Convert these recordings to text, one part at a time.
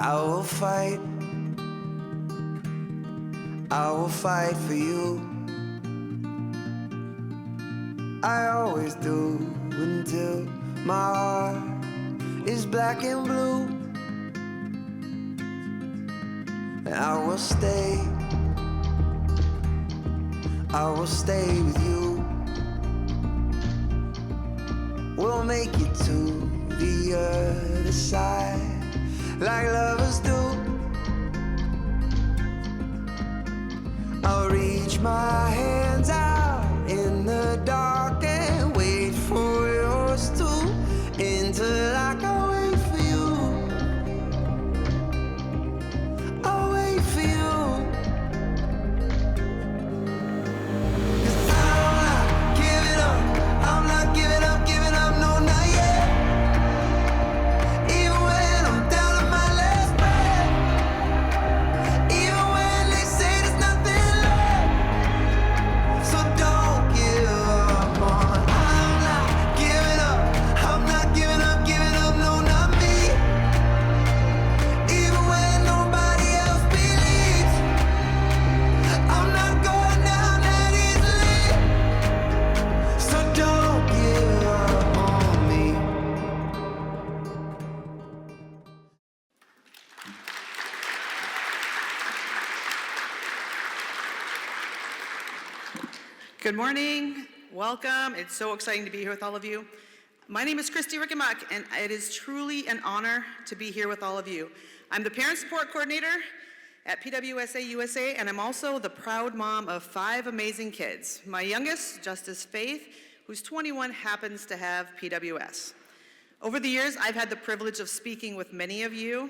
I will fight for you. I always do until my heart is black and blue. And I will stay with you. We'll make it to the other side like lovers do. I'll reach my hands out in the dark and wait for yours to, until I can wait for you. I'll wait for you. 'Cause I'm not giving up, I'm not giving up, no, not yet. Even when I'm down to my last breath, even when they say there's nothing left. So don't give up on. I'm not giving up, I'm not giving up, no, not me. Even when nobody else believes, I'm not going down that easily. So don't give up on me. Good morning, welcome. It's so exciting to be here with all of you. My name is Kristi Rickenbach, and it is truly an honor to be here with all of you. I'm the Parent Support Coordinator at PWSA USA, and I'm also the proud mom of 5 amazing kids. My youngest, Justice Faith, who's 21, happens to have PWS. Over the years, I've had the privilege of speaking with many of you.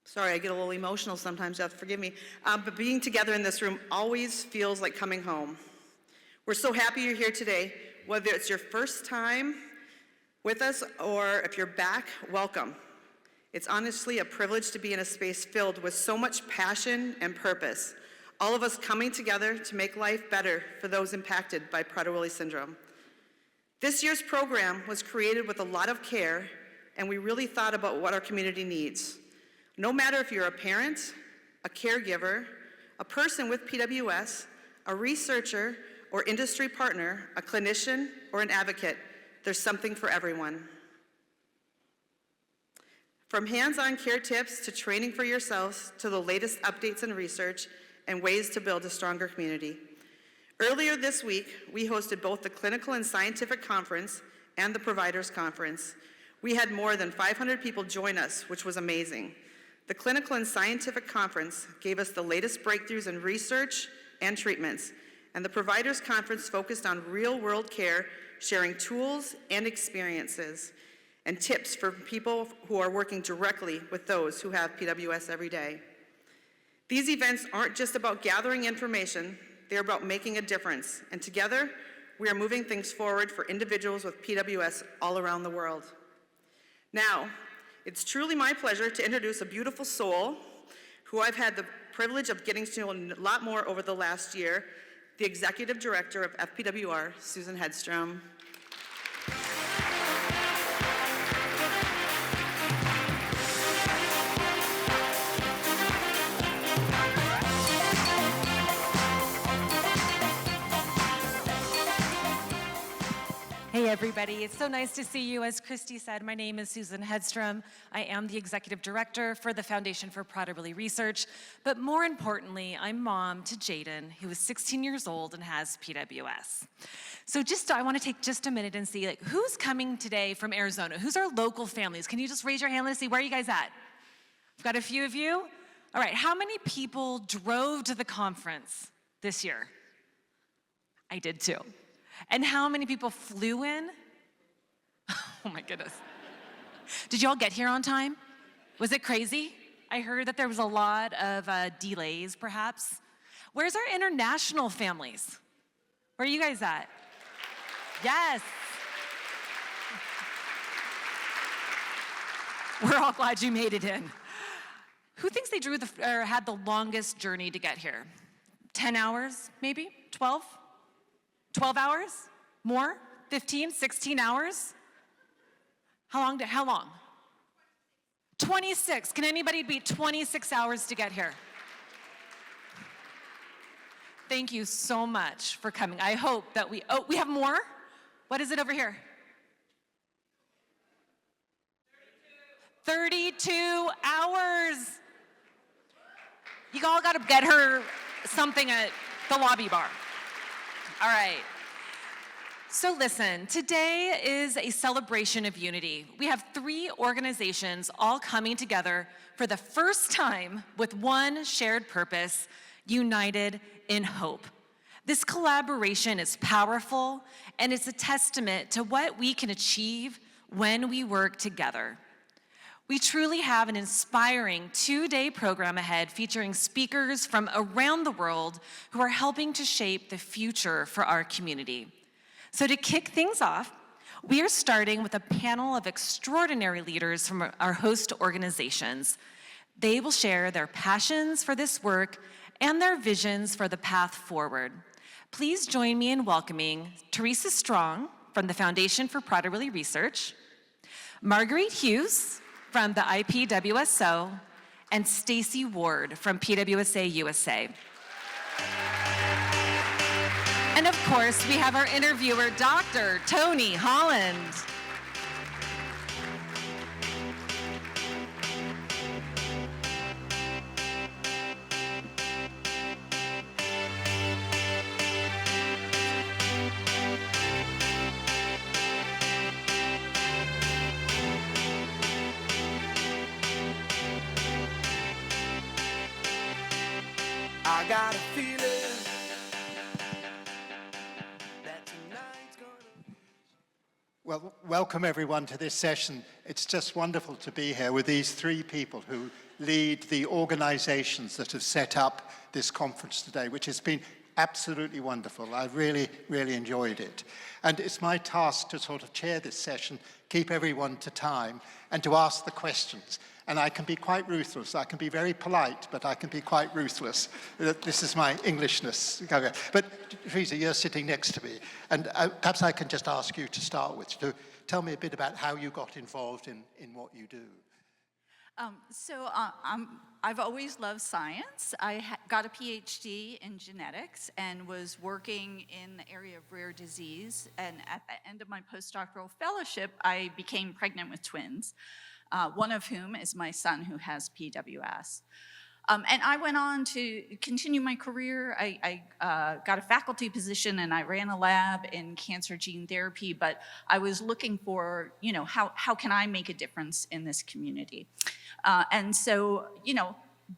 Sorry, I get a little emotional sometimes, you have to forgive me. But being together in this room always feels like coming home. We're so happy you're here today. Whether it's your first time with us or if you're back, welcome. It's honestly a privilege to be in a space filled with so much passion and purpose. All of us coming together to make life better for those impacted by Prader-Willi syndrome. This year's program was created with a lot of care, and we really thought about what our community needs. No matter if you're a parent, a caregiver, a person with PWS, a researcher or industry partner, a clinician or an advocate, there's something for everyone. From hands-on care tips to training for yourselves to the latest updates and research and ways to build a stronger community. Earlier this week, we hosted both the Clinical and Scientific Conference and the Providers Conference. We had more than 500 people join us, which was amazing. The Clinical and Scientific Conference gave us the latest breakthroughs in research and treatments, and the Providers Conference focused on real-world care, sharing tools and experiences and tips for people who are working directly with those who have PWS every day. These events aren't just about gathering information, they're about making a difference, and together, we are moving things forward for individuals with PWS all around the world. Now, it's truly my pleasure to introduce a beautiful soul who I've had the privilege of getting to know a lot more over the last year, the Executive Director of FPWR, Susan Hedstrom. Hey everybody, it's so nice to see you. As Kristi said, my name is Susan Hedstrom. I am the Executive Director for the Foundation for Prader-Willi Research, but more importantly, I'm mom to Jaden, who is 16 years old and has PWS. So I want to take just a minute and see who's coming today from Arizona? Who's our local families? Can you just raise your hand? Let's see, where are you guys at? I've got a few of you. All right, how many people drove to the conference this year? I did too. And how many people flew in? Oh my goodness. Did you all get here on time? Was it crazy? I heard that there was a lot of delays, perhaps. Where's our international families? Where are you guys at? Yes. We're all glad you made it in. Who thinks they had the longest journey to get here? 10 hours, maybe? 12? 12 hours? More? 15, 16 hours? How long? 26. Can anybody beat 26 hours to get here? Thank you so much for coming. I hope that we have more? What is it over here? 32 hours. You all got to get her something at the lobby bar. All right. So listen, today is a celebration of unity. We have 3 organizations all coming together for the first time with one shared purpose, united in hope. This collaboration is powerful, and it's a testament to what we can achieve when we work together. We truly have an inspiring 2-day program ahead featuring speakers from around the world who are helping to shape the future for our community. So to kick things off, we are starting with a panel of extraordinary leaders from our host organizations. They will share their passions for this work and their visions for the path forward. Please join me in welcoming Theresa Strong from the Foundation for Prader-Willi Research, Marguerite Hughes from the IPWSO, and Stacy Ward from PWSA USA. And of course, we have our interviewer, Dr. Tony Holland. I got a feeling that tonight's gonna... Well, welcome everyone to this session. It's just wonderful to be here with these 3 people who lead the organizations that have set up this conference today, which has been absolutely wonderful. I've really, really enjoyed it. And it's my task to sort of chair this session, keep everyone to time, and to ask the questions. And I can be quite ruthless. I can be very polite, but I can be quite ruthless. This is my Englishness. But Theresa, you're sitting next to me. And perhaps I can just ask you to start with, to tell me a bit about how you got involved in what you do. I've always loved science. I got a PhD in genetics and was working in the area of rare disease. And at the end of my postdoctoral fellowship, I became pregnant with twins, one of whom is my son who has PWS. And I went on to continue my career. I got a faculty position and I ran a lab in cancer gene therapy, but I was looking for, how can I make a difference in this community? And so,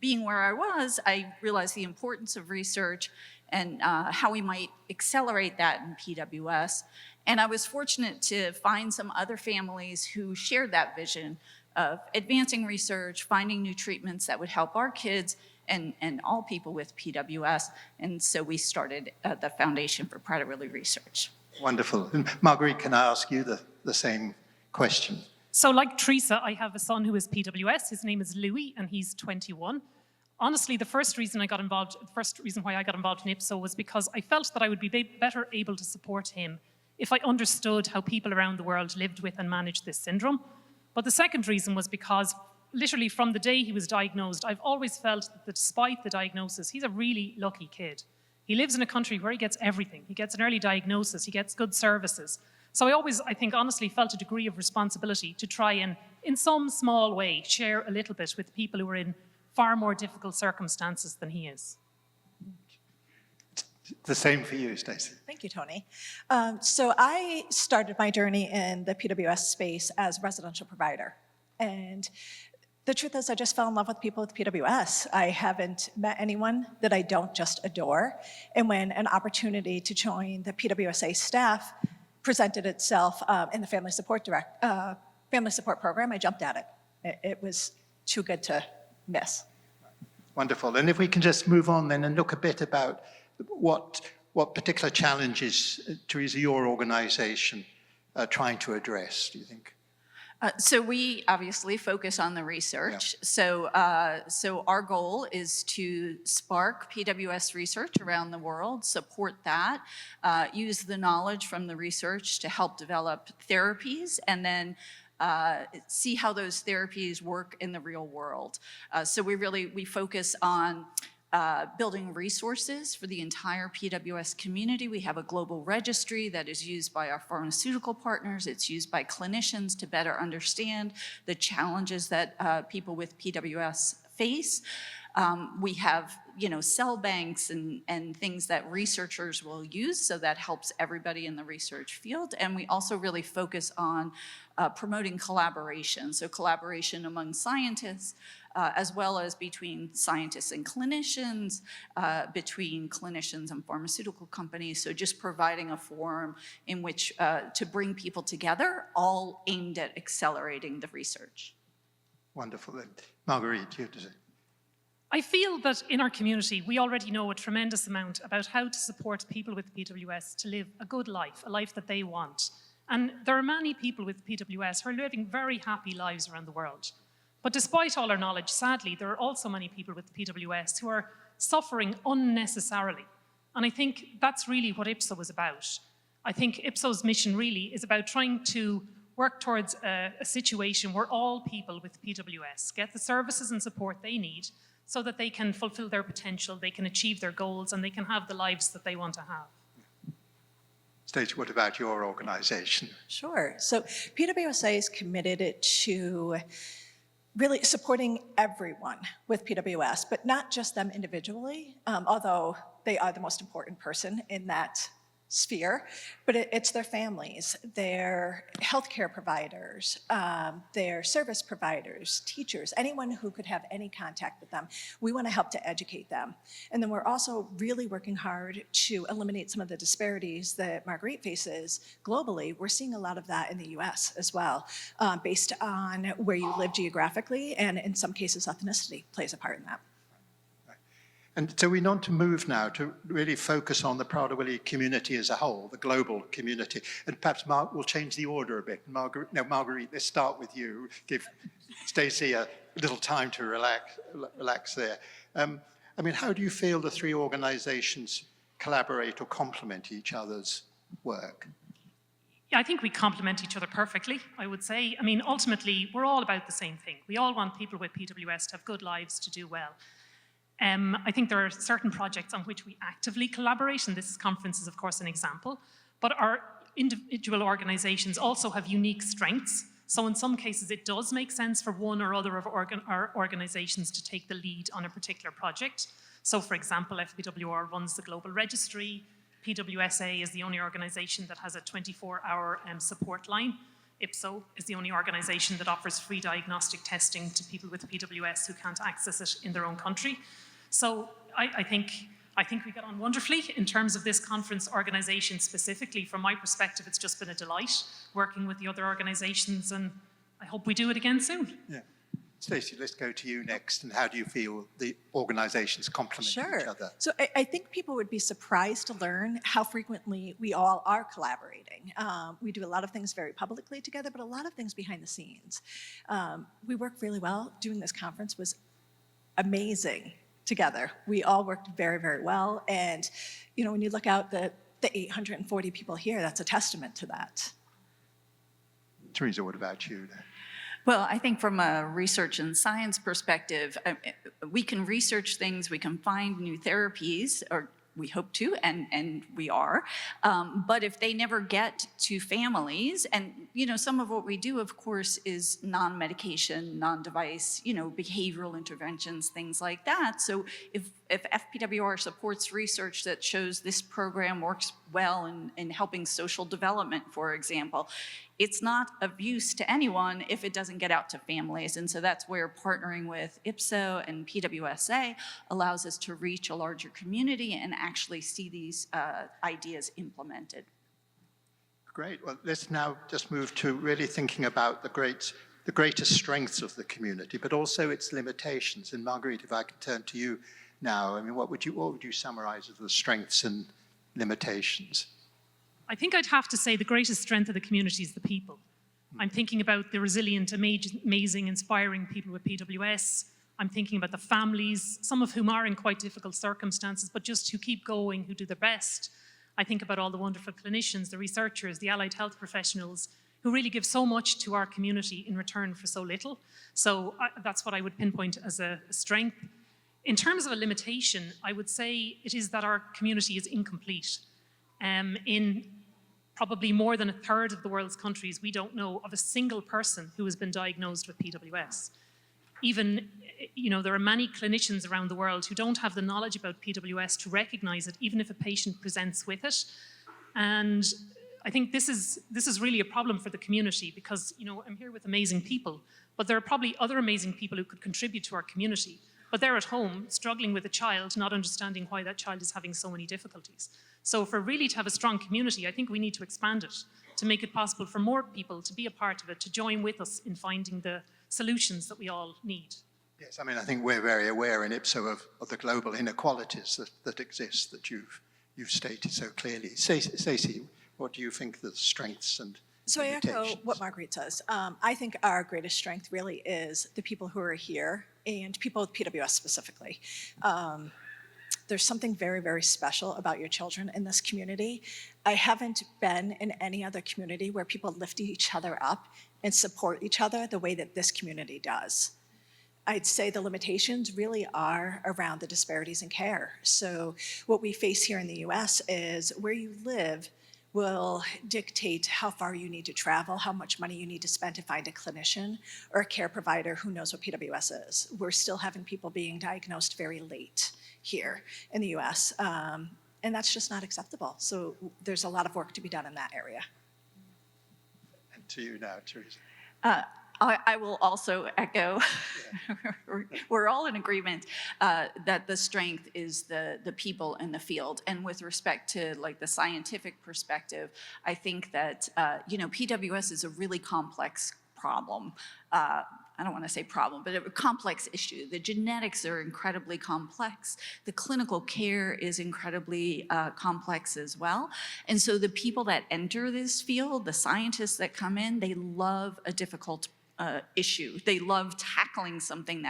being where I was, I realized the importance of research and how we might accelerate that in PWS. And I was fortunate to find some other families who shared that vision of advancing research, finding new treatments that would help our kids and all people with PWS. And so we started the Foundation for Prader-Willi Research. Wonderful. And Marguerite, can I ask you the same question? So like Theresa, I have a son who is PWS. His name is Louis, and he's 21. Honestly, the first reason why I got involved in IPSO was because I felt that I would be better able to support him if I understood how people around the world lived with and managed this syndrome. But the second reason was because literally from the day he was diagnosed, I've always felt that despite the diagnosis, he's a really lucky kid. He lives in a country where he gets everything. He gets an early diagnosis, he gets good services. So I always, honestly felt a degree of responsibility to try and, in some small way, share a little bit with people who are in far more difficult circumstances than he is. The same for you, Stacy. Thank you, Tony. So I started my journey in the PWS space as a residential provider. And the truth is I just fell in love with people with PWS. I haven't met anyone that I don't just adore. And when an opportunity to join the PWSA staff presented itself in the family support program, I jumped at it. It was too good to miss. Wonderful. And if we can just move on then and look a bit about what particular challenges, Theresa, your organization trying to address, do you think? So we obviously focus on the research. Yeah. So our goal is to spark PWS research around the world, support that, use the knowledge from the research to help develop therapies, and then see how those therapies work in the real world. So we focus on building resources for the entire PWS community. We have a global registry that is used by our pharmaceutical partners. It's used by clinicians to better understand the challenges that people with PWS face. We have, cell banks and things that researchers will use, so that helps everybody in the research field. And we also really focus on promoting collaboration. So collaboration among scientists, as well as between scientists and clinicians, between clinicians and pharmaceutical companies. So just providing a forum in which to bring people together, all aimed at accelerating the research. Wonderful. And Marguerite, you have to say. I feel that in our community, we already know a tremendous amount about how to support people with PWS to live a good life, a life that they want. And there are many people with PWS who are living very happy lives around the world. But despite all our knowledge, sadly, there are also many people with PWS who are suffering unnecessarily. And I think that's really what IPSO is about. I think IPSO's mission really is about trying to work towards a situation where all people with PWS get the services and support they need so that they can fulfill their potential, they can achieve their goals, and they can have the lives that they want to have. Stacy, what about your organization? Sure. So PWSA is committed to really supporting everyone with PWS, but not just them individually, although they are the most important person in that sphere, but it's their families, their healthcare providers, their service providers, teachers, anyone who could have any contact with them. We want to help to educate them. And then we're also really working hard to eliminate some of the disparities that Marguerite faces globally. We're seeing a lot of that in the US as well, based on where you live geographically, and in some cases ethnicity plays a part in that. And so we want to move now to really focus on the Prader-Willi community as a whole, the global community. And perhaps Mark will change the order a bit. Marguerite, let's start with you. Give Stacy a little time to relax there. How do you feel the three organizations collaborate or complement each other's work? Yeah, I think we complement each other perfectly, I would say. Ultimately, we're all about the same thing. We all want people with PWS to have good lives, to do well. I think there are certain projects on which we actively collaborate, and this conference is, of course, an example. But our individual organizations also have unique strengths. So in some cases, it does make sense for one or other of our organizations to take the lead on a particular project. So, for example, FPWR runs the global registry. PWSA is the only organization that has a 24-hour support line. IPSO is the only organization that offers free diagnostic testing to people with PWS who can't access it in their own country. So I think we get on wonderfully in terms of this conference organization specifically. From my perspective, it's just been a delight working with the other organizations, and I hope we do it again soon. Yeah. Stacy, let's go to you next. And how do you feel the organizations complement each other? So I think people would be surprised to learn how frequently we all are collaborating. We do a lot of things very publicly together, but a lot of things behind the scenes. We work really well. Doing this conference was amazing together. We all worked very, very well. And when you look out the 840 people here, that's a testament to that. Theresa, what about you? Well, I think from a research and science perspective, we can research things, we can find new therapies, or we hope to, and we are. But if they never get to families, and some of what we do, of course, is non-medication, non-device, behavioral interventions, things like that. So if FPWR supports research that shows this program works well in helping social development, for example, it's not of use to anyone if it doesn't get out to families. And so that's where partnering with IPSO and PWSA allows us to reach a larger community and actually see these ideas implemented. Great. Well, let's now just move to really thinking about the greatest strengths of the community, but also its limitations. And Marguerite, if I can turn to you now, what would you summarize as the strengths and limitations? I think I'd have to say the greatest strength of the community is the people. I'm thinking about the resilient, amazing, inspiring people with PWS. I'm thinking about the families, some of whom are in quite difficult circumstances, but just who keep going, who do their best. I think about all the wonderful clinicians, the researchers, the allied health professionals, who really give so much to our community in return for so little. So that's what I would pinpoint as a strength. In terms of a limitation, I would say it is that our community is incomplete. In probably more than a third of the world's countries, we don't know of a single person who has been diagnosed with PWS. Even, there are many clinicians around the world who don't have the knowledge about PWS to recognize it, even if a patient presents with it. And I think this is really a problem for the community because, I'm here with amazing people, but there are probably other amazing people who could contribute to our community. But they're at home struggling with a child, not understanding why that child is having so many difficulties. So for really to have a strong community, I think we need to expand it to make it possible for more people to be a part of it, to join with us in finding the solutions that we all need. Yes, I think we're very aware in IPWSO of the global inequalities that exist that you've stated so clearly. Stacy, what do you think the strengths and So I echo what Marguerite says. I think our greatest strength really is the people who are here and people with PWS specifically. There's something very, very special about your children in this community. I haven't been in any other community where people lift each other up and support each other the way that this community does. I'd say the limitations really are around the disparities in care. So what we face here in the US is where you live will dictate how far you need to travel, how much money you need to spend to find a clinician or a care provider who knows what PWS is. We're still having people being diagnosed very late here in the US, and that's just not acceptable. So there's a lot of work to be done in that area. And to you now, Theresa. I will also echo, we're all in agreement that the strength is the people in the field. And with respect to the scientific perspective, I think that, PWS is a really complex problem. I don't want to say problem, but a complex issue. The genetics are incredibly complex. The clinical care is incredibly complex as well. And so the people that enter this field, the scientists that come in, they love a difficult issue. They love tackling something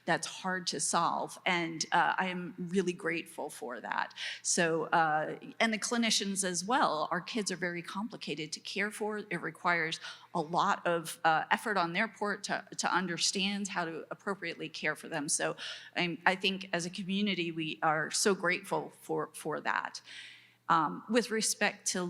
that's hard to solve, and I am really grateful for that. So, and the clinicians as well. Our kids are very complicated to care for. It requires a lot of effort on their part to understand how to appropriately care for them. So, I think as a community, we are so grateful for that. With respect to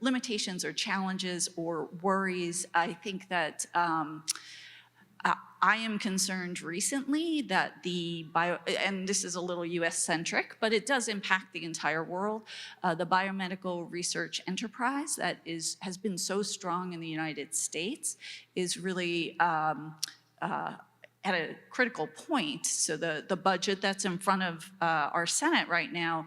limitations or challenges or worries, I think that I am concerned recently that and this is a little US-centric, but it does impact the entire world, the biomedical research enterprise that has been so strong in the United States is really at a critical point. So the budget that's in front of our Senate right now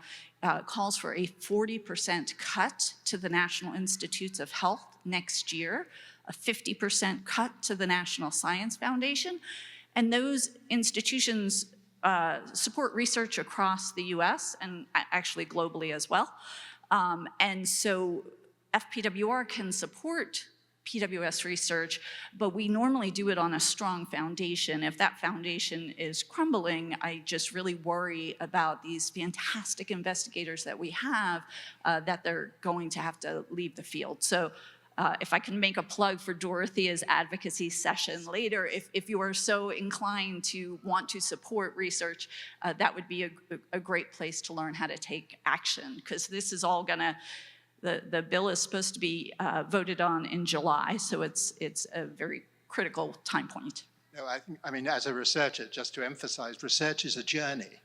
calls for a 40% cut to the National Institutes of Health next year, a 50% cut to the National Science Foundation. And those institutions support research across the US and actually globally as well. And so FPWR can support PWS research, but we normally do it on a strong foundation. If that foundation is crumbling, I just really worry about these fantastic investigators that we have, that they're going to have to leave the field. So if I can make a plug for Dorothea's advocacy session later, if you are so inclined to want to support research, that would be a great place to learn how to take action, because this is all gonna, the bill is supposed to be voted on in July, so it's a very critical time point. No, I mean, as a researcher, just to emphasize, research is a journey,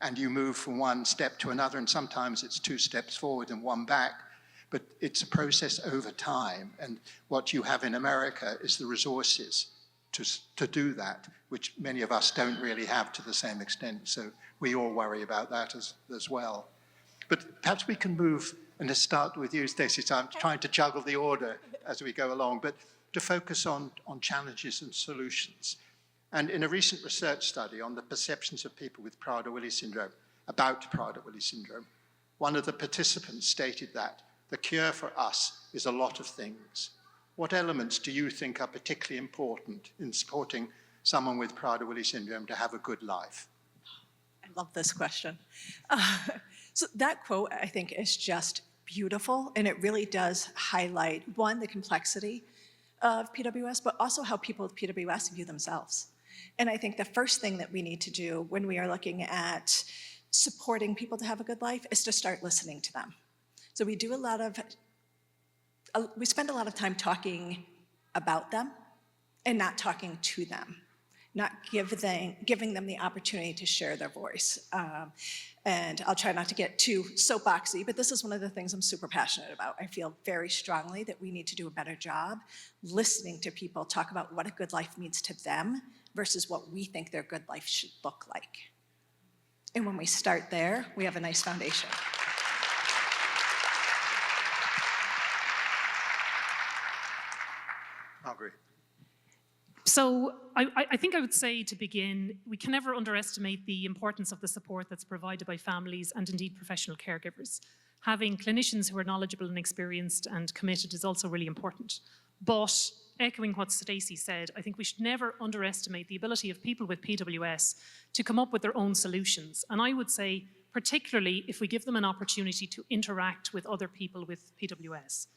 and you move from one step to another, and sometimes it's 2 steps forward and 1 back, but it's a process over time, and what you have in America is the resources to do that, which many of us don't really have to the same extent, so we all worry about that as well. But perhaps we can move, and let's start with you, Stacy. So I'm trying to juggle the order as we go along, but to focus on challenges and solutions. And in a recent research study on the perceptions of people with Prader-Willi syndrome, about Prader-Willi syndrome, one of the participants stated that the cure for us is a lot of things. What elements do you think are particularly important in supporting someone with Prader-Willi syndrome to have a good life? I love this question. So that quote, I think, is just beautiful, and it really does highlight, one, the complexity of PWS, but also how people with PWS view themselves. And I think the first thing that we need to do when we are looking at supporting people to have a good life is to start listening to them. So we spend a lot of time talking about them and not talking to them, not giving them the opportunity to share their voice. And I'll try not to get too soapboxy, but this is one of the things I'm super passionate about. I feel very strongly that we need to do a better job listening to people talk about what a good life means to them versus what we think their good life should look like. And when we start there, we have a nice foundation. Marguerite. So I think I would say to begin, we can never underestimate the importance of the support that's provided by families and indeed professional caregivers. Having clinicians who are knowledgeable and experienced and committed is also really important. But echoing what Stacy said, I think we should never underestimate the ability of people with PWS to come up with their own solutions. And I would say, particularly if we give them an opportunity to interact with other people with PWS.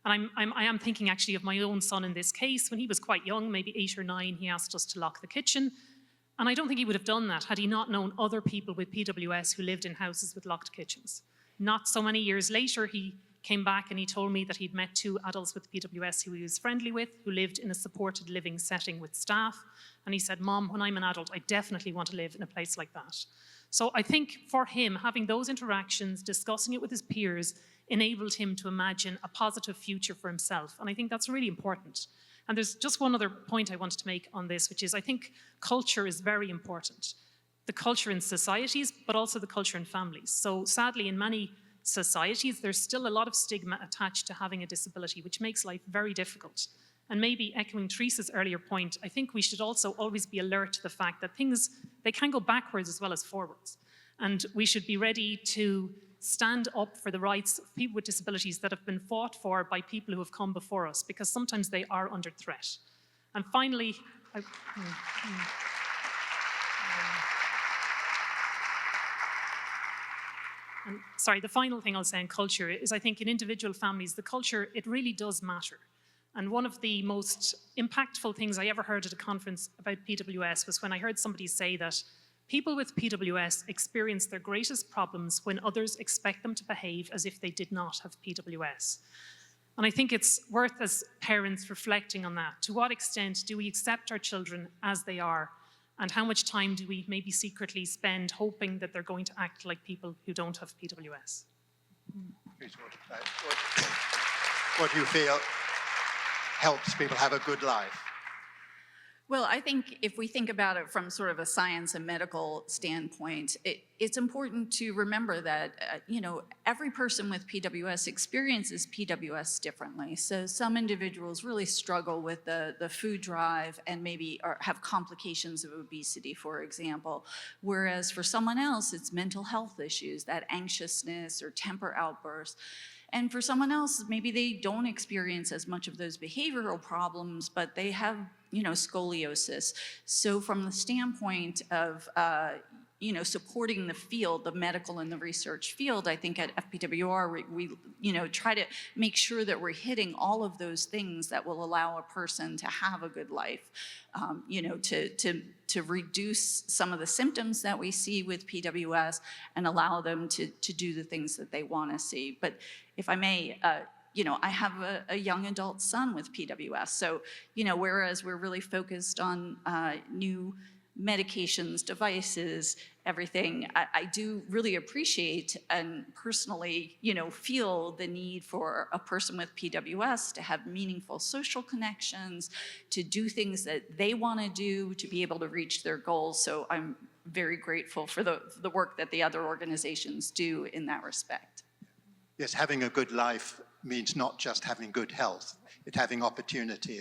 And I am thinking actually of my own son in this case. When he was quite young, maybe 8 or 9, he asked us to lock the kitchen. And I don't think he would have done that had he not known other people with PWS who lived in houses with locked kitchens. Not so many years later, he came back and he told me that he'd met 2 adults with PWS who he was friendly with, who lived in a supported living setting with staff. And he said, "Mom, when I'm an adult, I definitely want to live in a place like that." So I think for him, having those interactions, discussing it with his peers, enabled him to imagine a positive future for himself. And I think that's really important. And there's just one other point I wanted to make on this, which is I think culture is very important. The culture in societies, but also the culture in families. So sadly, in many societies, there's still a lot of stigma attached to having a disability, which makes life very difficult. And maybe echoing Theresa's earlier point, I think we should also always be alert to the fact that things, they can go backwards as well as forwards. And we should be ready to stand up for the rights of people with disabilities that have been fought for by people who have come before us, because sometimes they are under threat. And finally, the final thing I'll say on culture is I think in individual families, the culture, it really does matter. And one of the most impactful things I ever heard at a conference about PWS was when I heard somebody say that people with PWS experience their greatest problems when others expect them to behave as if they did not have PWS. And I think it's worth, as parents, reflecting on that. To what extent do we accept our children as they are? And how much time do we maybe secretly spend hoping that they're going to act like people who don't have PWS? What do you feel helps people have a good life? Well, I think if we think about it from sort of a science and medical standpoint, it's important to remember that, every person with PWS experiences PWS differently. So some individuals really struggle with the food drive and maybe have complications of obesity, for example. Whereas for someone else, it's mental health issues, that anxiousness or temper outbursts. And for someone else, maybe they don't experience as much of those behavioral problems, but they have, scoliosis. So from the standpoint of, supporting the field, the medical and the research field, I think at FPWR, we try to make sure that we're hitting all of those things that will allow a person to have a good life, to reduce some of the symptoms that we see with PWS and allow them to do the things that they want to see. But if I may, I have a young adult son with PWS. So, whereas we're really focused on new medications, devices, everything, I do really appreciate and personally, feel the need for a person with PWS to have meaningful social connections, to do things that they want to do, to be able to reach their goals. So I'm very grateful for the work that the other organizations do in that respect. Yes, having a good life means not just having good health, it's having opportunity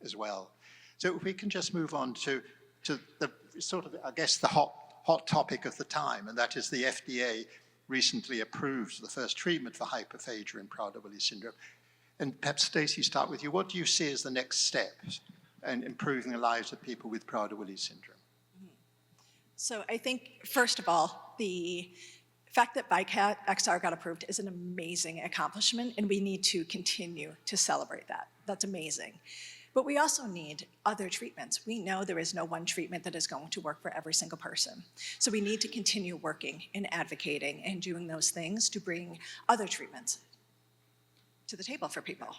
as well. So if we can just move on to the sort of, I guess, the hot topic of the time, and that is the FDA recently approved the first treatment for hyperphagia in Prader-Willi syndrome. And perhaps Stacy, start with you. What do you see as the next steps in improving the lives of people with Prader-Willi syndrome? So I think, first of all, the fact that VYKAT XR got approved is an amazing accomplishment, and we need to continue to celebrate that. That's amazing. But we also need other treatments. We know there is no one treatment that is going to work for every single person. So we need to continue working and advocating and doing those things to bring other treatments to the table for people.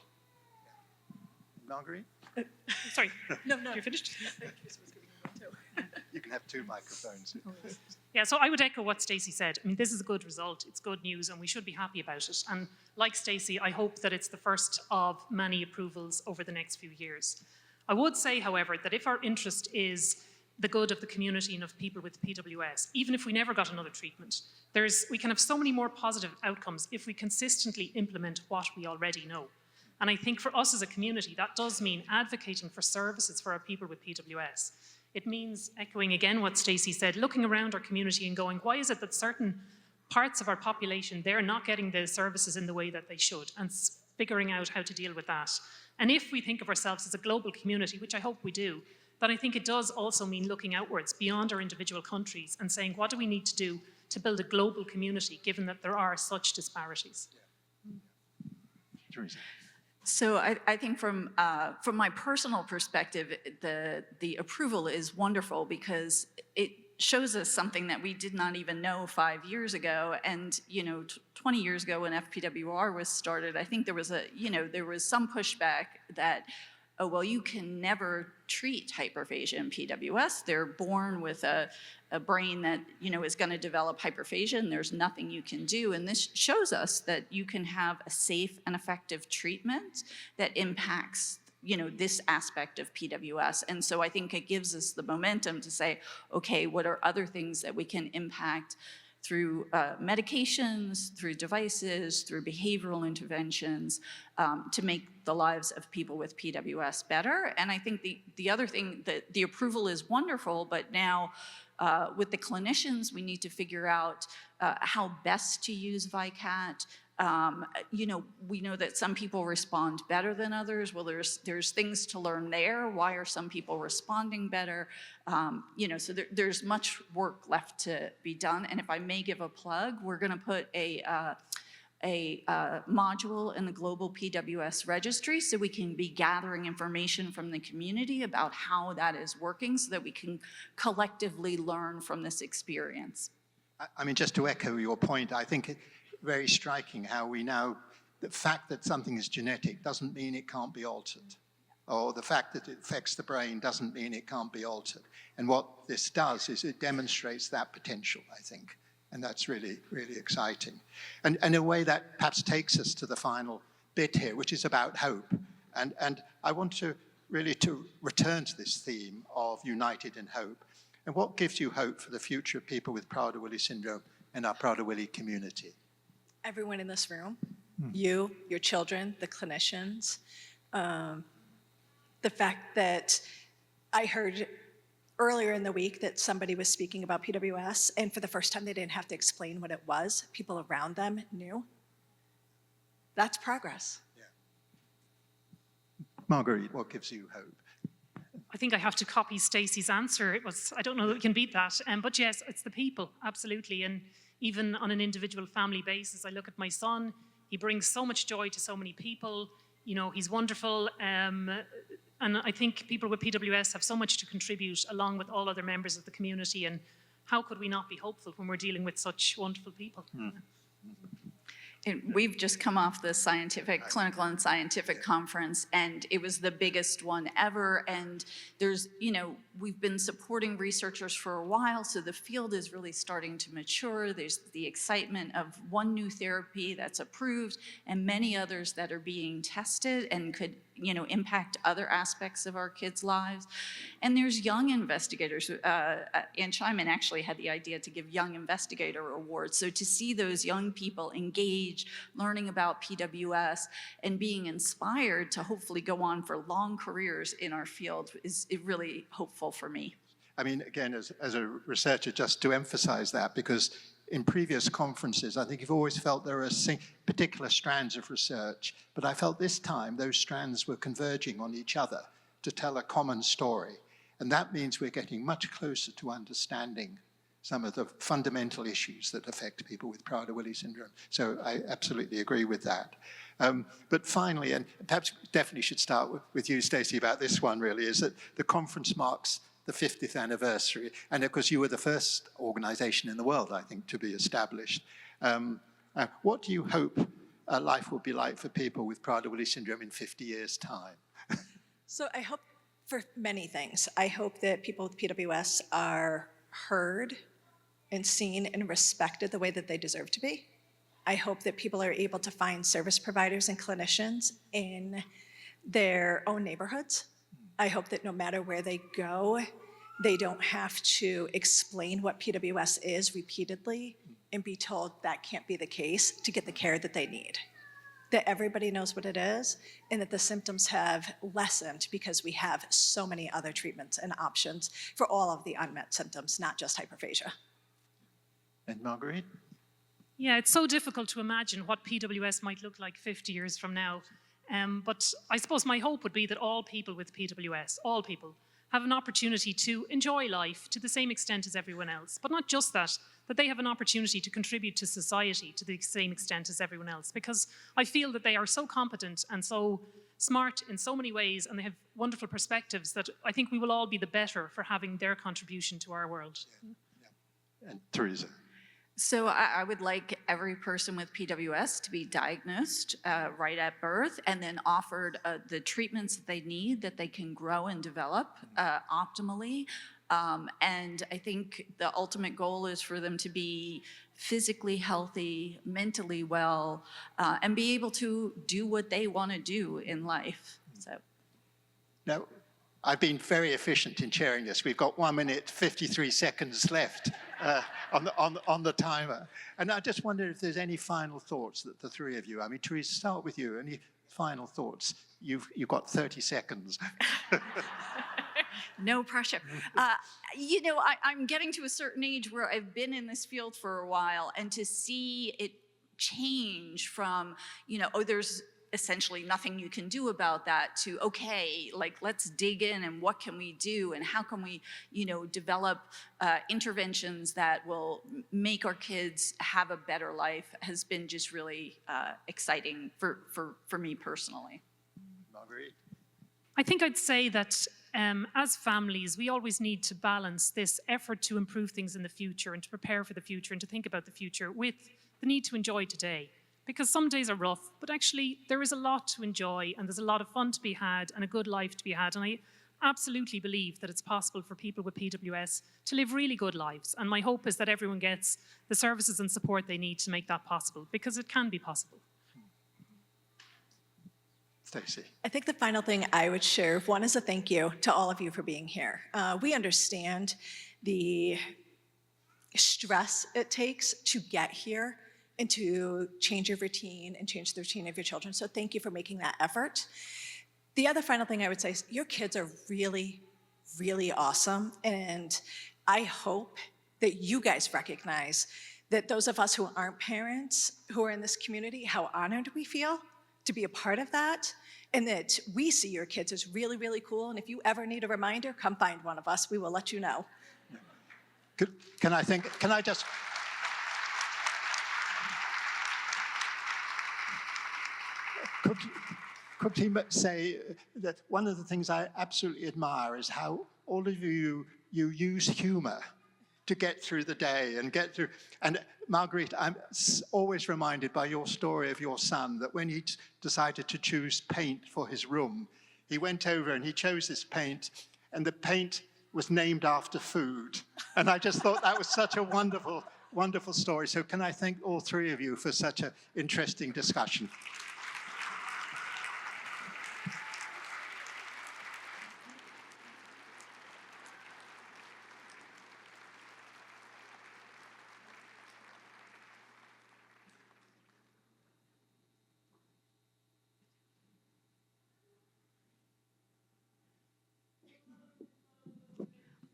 Marguerite? Sorry, No, you're finished? You can have 2 microphones. Yeah, so I would echo what Stacy said. I mean, this is a good result, it's good news, and we should be happy about it. And like Stacy, I hope that it's the first of many approvals over the next few years. I would say, however, that if our interest is the good of the community and of people with PWS, even if we never got another treatment, we can have so many more positive outcomes if we consistently implement what we already know. And I think for us as a community, that does mean advocating for services for our people with PWS. It means, echoing again what Stacy said, looking around our community and going, why is it that certain parts of our population, they're not getting the services in the way that they should, and figuring out how to deal with that. And if we think of ourselves as a global community, which I hope we do, then I think it does also mean looking outwards beyond our individual countries and saying, what do we need to do to build a global community, given that there are such disparities? Theresa. So I think from my personal perspective, the approval is wonderful because it shows us something that we did not even know 5 years ago. And 20 years ago when FPWR was started, I think there was some pushback that, oh, well, you can never treat hyperphagia in PWS. They're born with a brain that, is going to develop hyperphagia, and there's nothing you can do. And this shows us that you can have a safe and effective treatment that impacts, this aspect of PWS. And so I think it gives us the momentum to say, okay, what are other things that we can impact through medications, through devices, through behavioral interventions to make the lives of people with PWS better. And I think the other thing, that the approval is wonderful, but now with the clinicians, we need to figure out how best to use VYKAT. We know that some people respond better than others. Well, there's things to learn there. Why are some people responding better? So there's much work left to be done. And if I may give a plug, we're going to put a module in the global PWS registry so we can be gathering information from the community about how that is working so that we can collectively learn from this experience. I mean, just to echo your point, I think it's very striking how the fact that something is genetic doesn't mean it can't be altered. Or the fact that it affects the brain doesn't mean it can't be altered. And what this does is it demonstrates that potential, I think. And that's really, really exciting. And in a way that perhaps takes us to the final bit here, which is about hope. And I want to really return to this theme of united in hope. And what gives you hope for the future of people with Prader-Willi syndrome and our Prader-Willi community? Everyone in this room, you, your children, the clinicians, the fact that I heard earlier in the week that somebody was speaking about PWS, and for the first time they didn't have to explain what it was. People around them knew. That's progress. Yeah. Marguerite, what gives you hope? I think I have to copy Stacy's answer. I don't know that we can beat that. But yes, it's the people, absolutely. And even on an individual family basis, I look at my son, he brings so much joy to so many people. He's wonderful. And I think people with PWS have so much to contribute along with all other members of the community. And how could we not be hopeful when we're dealing with such wonderful people? And we've just come off the clinical and scientific conference, and it was the biggest one ever. And we've been supporting researchers for a while, so the field is really starting to mature. There's the excitement of one new therapy that's approved and many others that are being tested and could impact other aspects of our kids' lives. And there's young investigators. Ann Scheinman actually had the idea to give Young Investigator Awards. So to see those young people engaged, learning about PWS, and being inspired to hopefully go on for long careers in our field is really hopeful for me. I mean, again, as a researcher, just to emphasize that, because in previous conferences, I think you've always felt there are particular strands of research, but I felt this time those strands were converging on each other to tell a common story. And that means we're getting much closer to understanding some of the fundamental issues that affect people with Prader-Willi syndrome. So I absolutely agree with that. But finally, and perhaps definitely should start with you, Stacy, about this one really, is that the conference marks the 50th anniversary. And of course, you were the first organization in the world, I think, to be established. What do you hope life will be like for people with Prader-Willi syndrome in 50 years' time? So I hope for many things. I hope that people with PWS are heard and seen and respected the way that they deserve to be. I hope that people are able to find service providers and clinicians in their own neighborhoods. I hope that no matter where they go, they don't have to explain what PWS is repeatedly and be told that can't be the case to get the care that they need. That everybody knows what it is and that the symptoms have lessened because we have so many other treatments and options for all of the unmet symptoms, not just hyperphagia. And Marguerite? Yeah, it's so difficult to imagine what PWS might look like 50 years from now. But I suppose my hope would be that all people with PWS, all people, have an opportunity to enjoy life to the same extent as everyone else. But not just that, that they have an opportunity to contribute to society to the same extent as everyone else. Because I feel that they are so competent and so smart in so many ways, and they have wonderful perspectives that I think we will all be the better for having their contribution to our world. Yeah. And Theresa? So I would like every person with PWS to be diagnosed right at birth and then offered the treatments that they need, that they can grow and develop optimally. And I think the ultimate goal is for them to be physically healthy, mentally well, and be able to do what they want to do in life. So. Now, I've been very efficient in chairing this. We've got 1 minute, 53 seconds left on the timer. And I just wondered if there's any final thoughts that the three of you, I mean, Theresa, start with you. Any final thoughts? You've got 30 seconds. No pressure. You know, I'm getting to a certain age where I've been in this field for a while, and to see it change from, you know, oh, there's essentially nothing you can do about that, to, okay, like, let's dig in and what can we do and how can we, you know, develop interventions that will make our kids have a better life, has been just really exciting for me personally. Marguerite? I think I'd say that as families, we always need to balance this effort to improve things in the future and to prepare for the future and to think about the future with the need to enjoy today. Because some days are rough, but actually there is a lot to enjoy and there's a lot of fun to be had and a good life to be had. And I absolutely believe that it's possible for people with PWS to live really good lives. And my hope is that everyone gets the services and support they need to make that possible, because it can be possible. Stacy? I think the final thing I would share, one is a thank you to all of you for being here. We understand the stress it takes to get here and to change your routine and change the routine of your children. So thank you for making that effort. The other final thing I would say is your kids are really, really awesome. And I hope that you guys recognize that those of us who aren't parents, who are in this community, how honored we feel to be a part of that, and that we see your kids as really, really cool. And if you ever need a reminder, come find one of us. We will let you know. Can I just... Could he say that one of the things I absolutely admire is how all of you use humor to get through the day and get through. And Marguerite, I'm always reminded by your story of your son that when he decided to choose paint for his room, he went over and he chose this paint, and the paint was named after food. And I just thought that was such a wonderful, wonderful story. So can I thank all three of you for such an interesting discussion.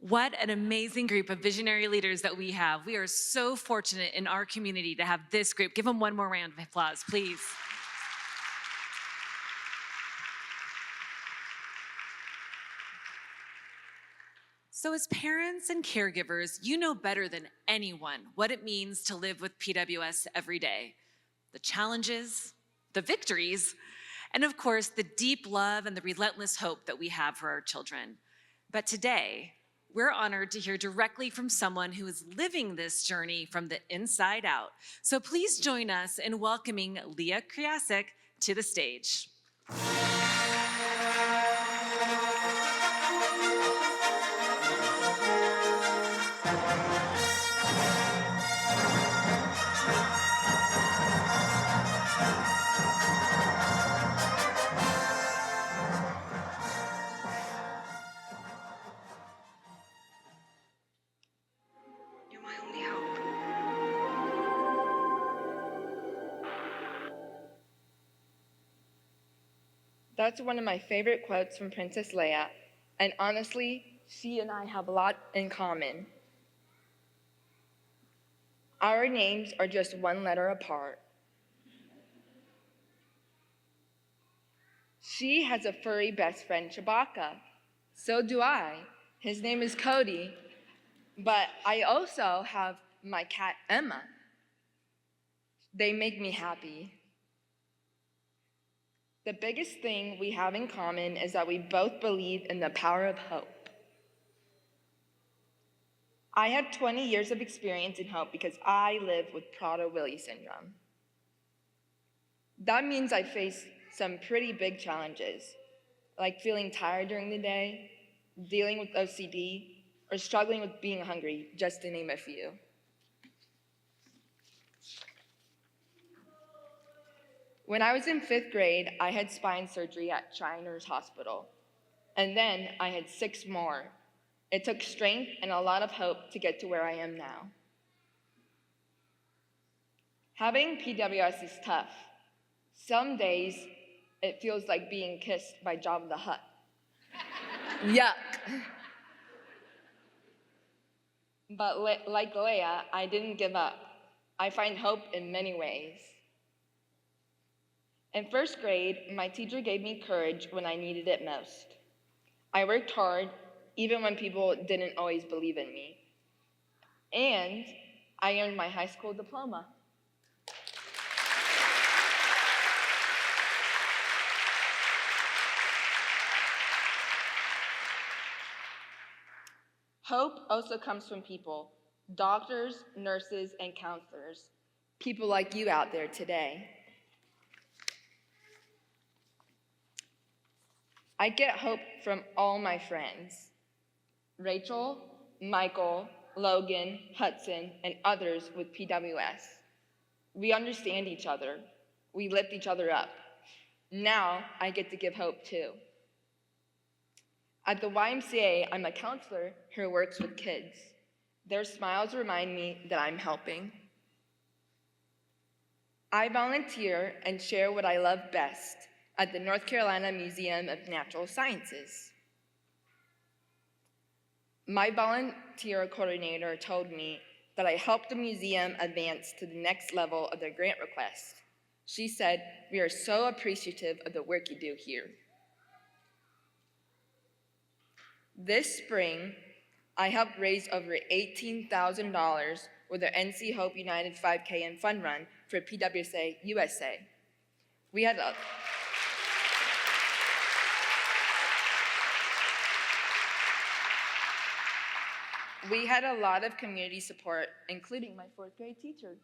What an amazing group of visionary leaders that we have. We are so fortunate in our community to have this group. Give them one more round of applause, please. So as parents and caregivers, you know better than anyone what it means to live with PWS every day. The challenges, the victories, and of course, the deep love and the relentless hope that we have for our children. But today, we're honored to hear directly from someone who is living this journey from the inside out. So please join us in welcoming Leah Kreacic to the stage. You're my only hope. That's one of my favorite quotes from Princess Leia, and honestly, she and I have a lot in common. Our names are just one letter apart. She has a furry best friend, Chewbacca. So do I. His name is Cody. But I also have my cat, Emma. They make me happy. The biggest thing we have in common is that we both believe in the power of hope. I have 20 years of experience in hope because I live with Prader-Willi syndrome. That means I face some pretty big challenges, like feeling tired during the day, dealing with OCD, or struggling with being hungry, just to name a few. When I was in 5th grade, I had spine surgery at Shriners Hospital, and then I had 6 more. It took strength and a lot of hope to get to where I am now. Having PWS is tough. Some days, it feels like being kissed by Jabba the Hutt. Yuck. But like Leah, I didn't give up. I find hope in many ways. In 1st grade, my teacher gave me courage when I needed it most. I worked hard, even when people didn't always believe in me. And I earned my high school diploma. Hope also comes from people, doctors, nurses, and counselors, people like you out there today. I get hope from all my friends, Rachel, Michael, Logan, Hudson, and others with PWS. We understand each other. We lift each other up. Now I get to give hope too. At the YMCA, I'm a counselor who works with kids. Their smiles remind me that I'm helping. I volunteer and share what I love best at the North Carolina Museum of Natural Sciences. My volunteer coordinator told me that I helped the museum advance to the next level of their grant request. She said, "We are so appreciative of the work you do here." This spring, I helped raise over $18,000 with the NC Hope United 5K and Fun Run for PWSA USA. We had a lot of community support, including my 4th grade teacher.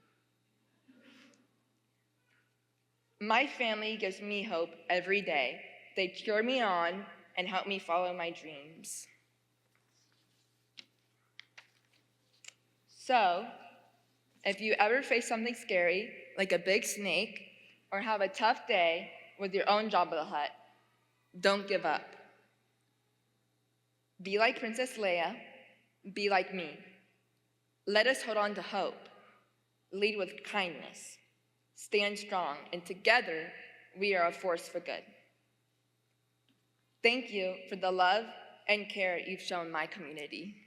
My family gives me hope every day. They cheer me on and help me follow my dreams. So, if you ever face something scary, like a big snake, or have a tough day with your own Jabba the Hutt, don't give up. Be like Princess Leia, be like me. Let us hold on to hope, lead with kindness, stand strong, and together we are a force for good. Thank you for the love and care you've shown my community.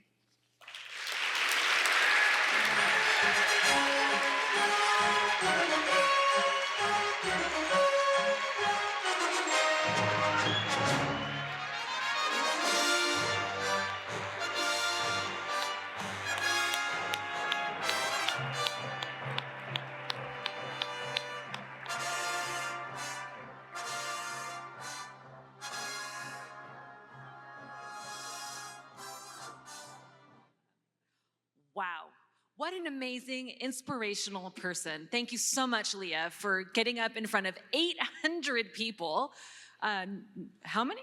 What an amazing, inspirational person. Thank you so much, Leah, for getting up in front of 800 people. How many?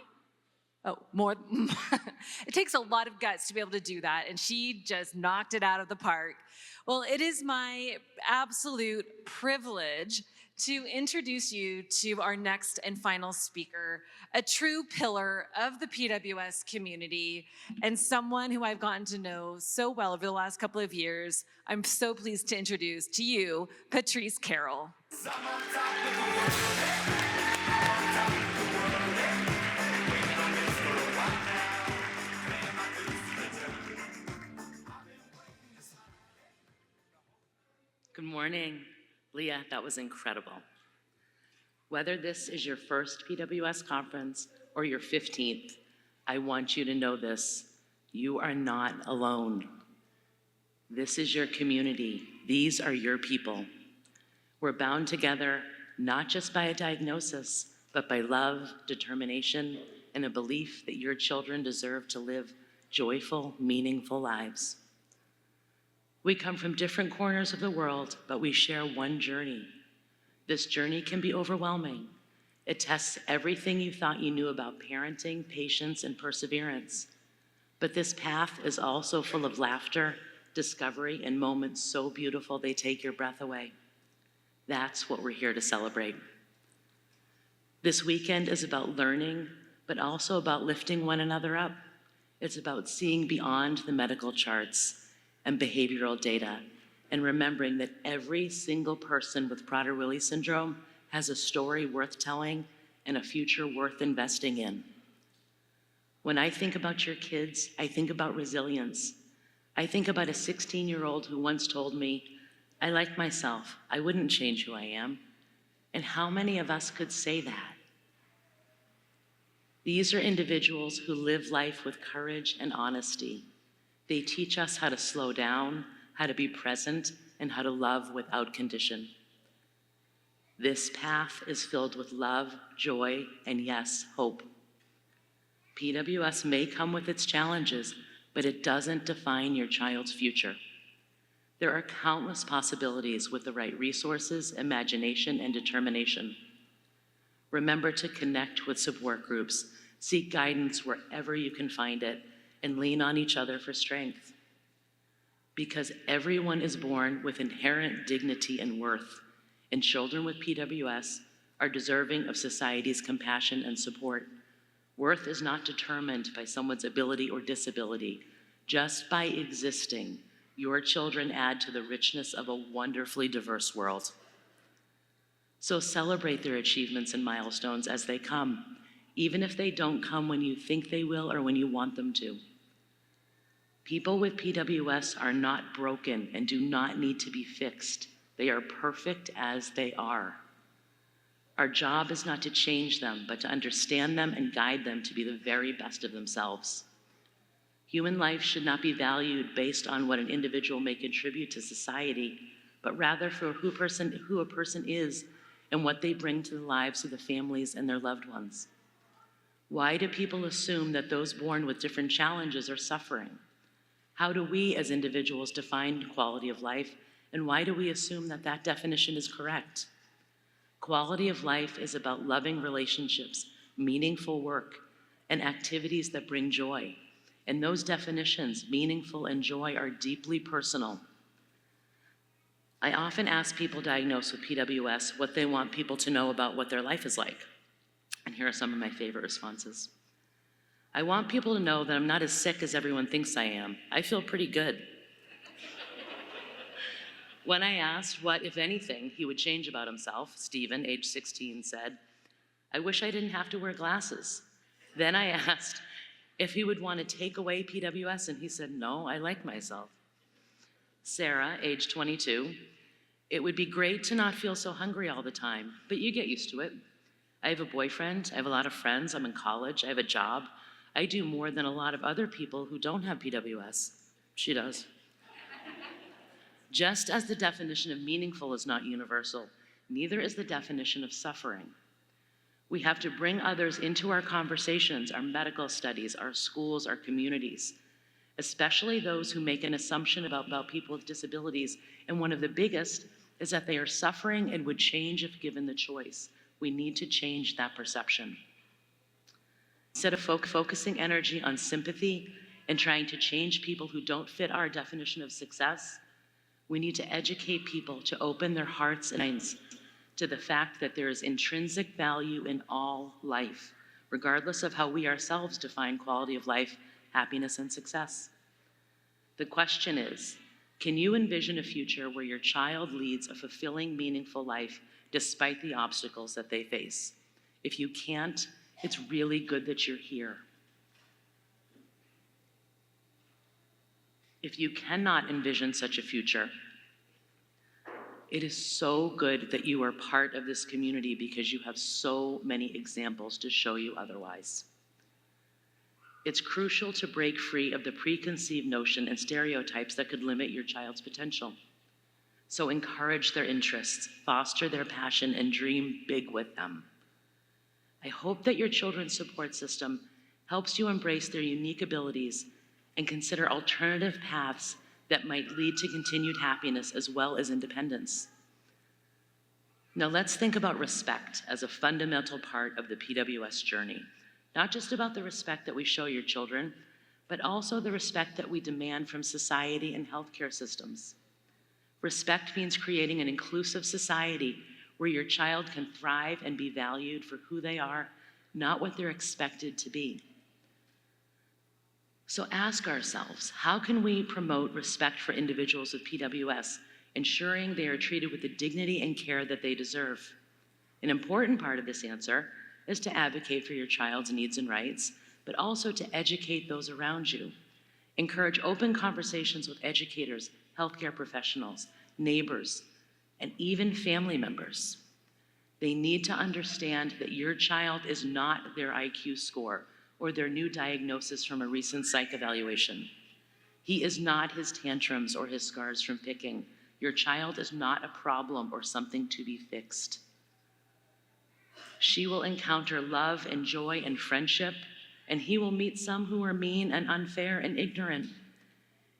Oh, more. It takes a lot of guts to be able to do that, and she just knocked it out of the park. Well, it is my absolute privilege to introduce you to our next and final speaker, a true pillar of the PWS community and someone who I've gotten to know so well over the last couple of years. I'm so pleased to introduce to you, Patrice Carol. Good morning. Leah, that was incredible. Whether this is your first PWS conference or your 15th, I want you to know this. You are not alone. This is your community. These are your people. We're bound together not just by a diagnosis, but by love, determination, and a belief that your children deserve to live joyful, meaningful lives. We come from different corners of the world, but we share one journey. This journey can be overwhelming. It tests everything you thought you knew about parenting, patience, and perseverance. But this path is also full of laughter, discovery, and moments so beautiful they take your breath away. That's what we're here to celebrate. This weekend is about learning, but also about lifting one another up. It's about seeing beyond the medical charts and behavioral data, and remembering that every single person with Prader-Willi syndrome has a story worth telling and a future worth investing in. When I think about your kids, I think about resilience. I think about a 16-year-old who once told me, "I like myself, I wouldn't change who I am." And how many of us could say that? These are individuals who live life with courage and honesty. They teach us how to slow down, how to be present, and how to love without condition. This path is filled with love, joy, and yes, hope. PWS may come with its challenges, but it doesn't define your child's future. There are countless possibilities with the right resources, imagination, and determination. Remember to connect with support groups, seek guidance wherever you can find it, and lean on each other for strength. Because everyone is born with inherent dignity and worth, and children with PWS are deserving of society's compassion and support. Worth is not determined by someone's ability or disability. Just by existing, your children add to the richness of a wonderfully diverse world. So celebrate their achievements and milestones as they come, even if they don't come when you think they will or when you want them to. People with PWS are not broken and do not need to be fixed. They are perfect as they are. Our job is not to change them, but to understand them and guide them to be the very best of themselves. Human life should not be valued based on what an individual may contribute to society, but rather for who a person is and what they bring to the lives of the families and their loved ones. Why do people assume that those born with different challenges are suffering? How do we as individuals define quality of life, and why do we assume that that definition is correct? Quality of life is about loving relationships, meaningful work, and activities that bring joy. And those definitions, meaningful and joy, are deeply personal. I often ask people diagnosed with PWS what they want people to know about what their life is like. And here are some of my favorite responses. I want people to know that I'm not as sick as everyone thinks I am. I feel pretty good. When I asked what, if anything, he would change about himself, Stephen, age 16, said, "I wish I didn't have to wear glasses." Then I asked if he would want to take away PWS, and he said, "No, I like myself." Sarah, age 22, "It would be great to not feel so hungry all the time, but you get used to it. I have a boyfriend, I have a lot of friends, I'm in college, I have a job. I do more than a lot of other people who don't have PWS." She does. Just as the definition of meaningful is not universal, neither is the definition of suffering. We have to bring others into our conversations, our medical studies, our schools, our communities. especially those who make an assumption about people with disabilities. And one of the biggest is that they are suffering and would change if given the choice. We need to change that perception. Instead of focusing energy on sympathy and trying to change people who don't fit our definition of success, we need to educate people to open their hearts and minds to the fact that there is intrinsic value in all life, regardless of how we ourselves define quality of life, happiness, and success. The question is, can you envision a future where your child leads a fulfilling, meaningful life despite the obstacles that they face? If you can't, it's really good that you're here. If you cannot envision such a future, it is so good that you are part of this community because you have so many examples to show you otherwise. It's crucial to break free of the preconceived notion and stereotypes that could limit your child's potential. So encourage their interests, foster their passion, and dream big with them. I hope that your children's support system helps you embrace their unique abilities and consider alternative paths that might lead to continued happiness as well as independence. Now let's think about respect as a fundamental part of the PWS journey. Not just about the respect that we show your children, but also the respect that we demand from society and healthcare systems. Respect means creating an inclusive society where your child can thrive and be valued for who they are, not what they're expected to be. So ask ourselves, how can we promote respect for individuals with PWS, ensuring they are treated with the dignity and care that they deserve? An important part of this answer is to advocate for your child's needs and rights, but also to educate those around you. Encourage open conversations with educators, healthcare professionals, neighbors, and even family members. They need to understand that your child is not their IQ score or their new diagnosis from a recent psych evaluation. He is not his tantrums or his scars from picking. Your child is not a problem or something to be fixed. She will encounter love and joy and friendship, and he will meet some who are mean and unfair and ignorant.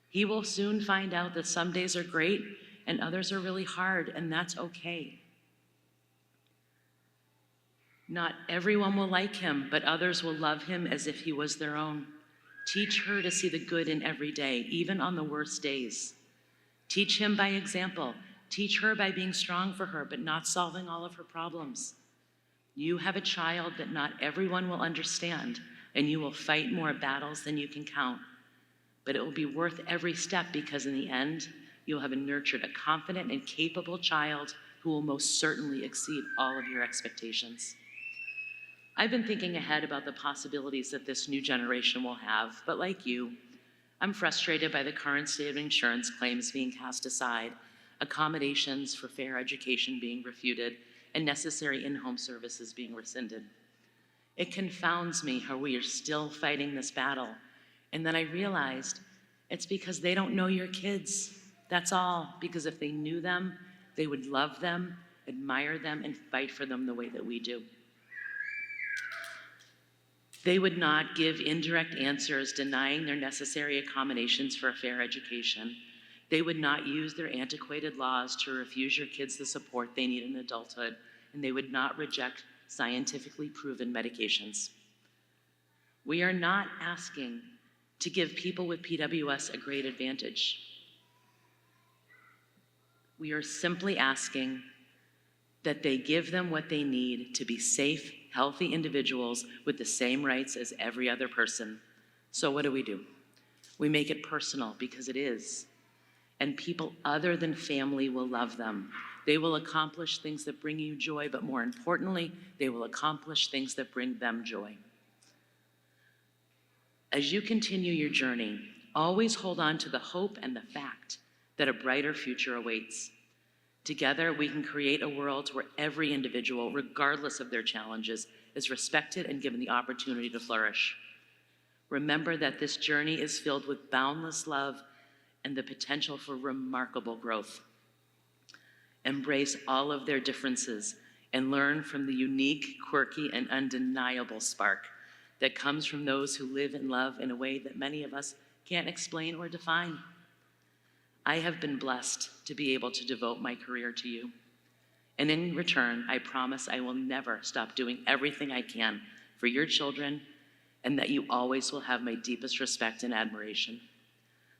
He will soon find out that some days are great and others are really hard, and that's okay. Not everyone will like him, but others will love him as if he was their own. Teach her to see the good in every day, even on the worst days. Teach him by example. Teach her by being strong for her, but not solving all of her problems. You have a child that not everyone will understand, and you will fight more battles than you can count. But it will be worth every step because in the end, you'll have nurtured a confident and capable child who will most certainly exceed all of your expectations. I've been thinking ahead about the possibilities that this new generation will have, but like you, I'm frustrated by the current state of insurance claims being cast aside, accommodations for fair education being refuted, and necessary in-home services being rescinded. It confounds me how we are still fighting this battle. And then I realized it's because they don't know your kids. That's all, because if they knew them, they would love them, admire them, and fight for them the way that we do. They would not give indirect answers denying their necessary accommodations for a fair education. They would not use their antiquated laws to refuse your kids the support they need in adulthood, and they would not reject scientifically proven medications. We are not asking to give people with PWS a great advantage. We are simply asking that they give them what they need to be safe, healthy individuals with the same rights as every other person. So what do? We make it personal because it is. And people other than family will love them. They will accomplish things that bring you joy, but more importantly, they will accomplish things that bring them joy. As you continue your journey, always hold on to the hope and the fact that a brighter future awaits. Together, we can create a world where every individual, regardless of their challenges, is respected and given the opportunity to flourish. Remember that this journey is filled with boundless love and the potential for remarkable growth. Embrace all of their differences and learn from the unique, quirky, and undeniable spark that comes from those who live and love in a way that many of us can't explain or define. I have been blessed to be able to devote my career to you. And in return, I promise I will never stop doing everything I can for your children, and that you always will have my deepest respect and admiration.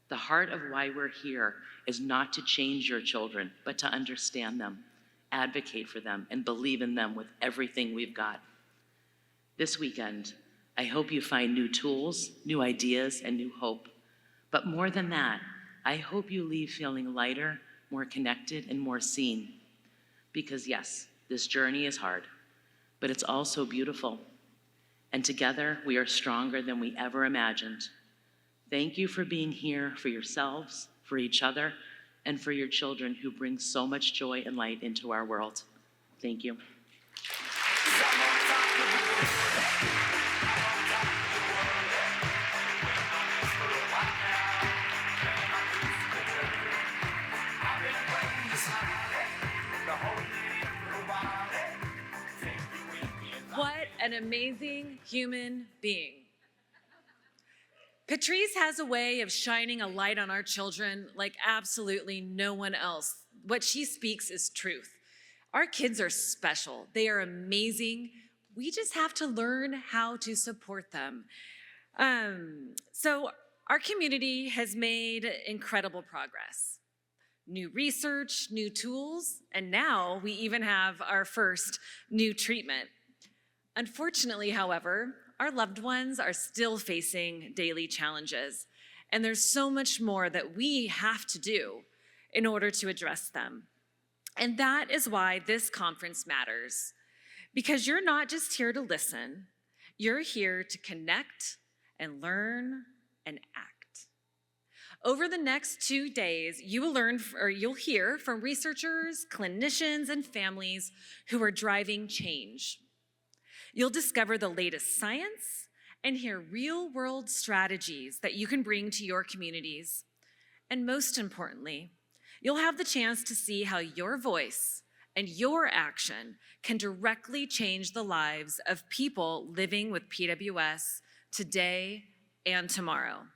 The heart of why we're here is not to change your children, but to understand them, advocate for them, and believe in them with everything we've got. This weekend, I hope you find new tools, new ideas, and new hope. But more than that, I hope you leave feeling lighter, more connected, and more seen. Because yes, this journey is hard, but it's also beautiful. And together, we are stronger than we ever imagined. Thank you for being here for yourselves, for each other, and for your children who bring so much joy and light into our world. Thank you. What an amazing human being. Patrice has a way of shining a light on our children like absolutely no one else. What she speaks is truth. Our kids are special. They are amazing. We just have to learn how to support them. So our community has made incredible progress. New research, new tools, and now we even have our first new treatment. Unfortunately, however, our loved ones are still facing daily challenges, and there's so much more that we have to do in order to address them. And that is why this conference matters, because you're not just here to listen, you're here to connect and learn and act. Over the next 2 days, you will learn, or you'll hear from researchers, clinicians, and families who are driving change. You'll discover the latest science and hear real-world strategies that you can bring to your communities. And most importantly, you'll have the chance to see how your voice and your action can directly change the lives of people living with PWS today and tomorrow.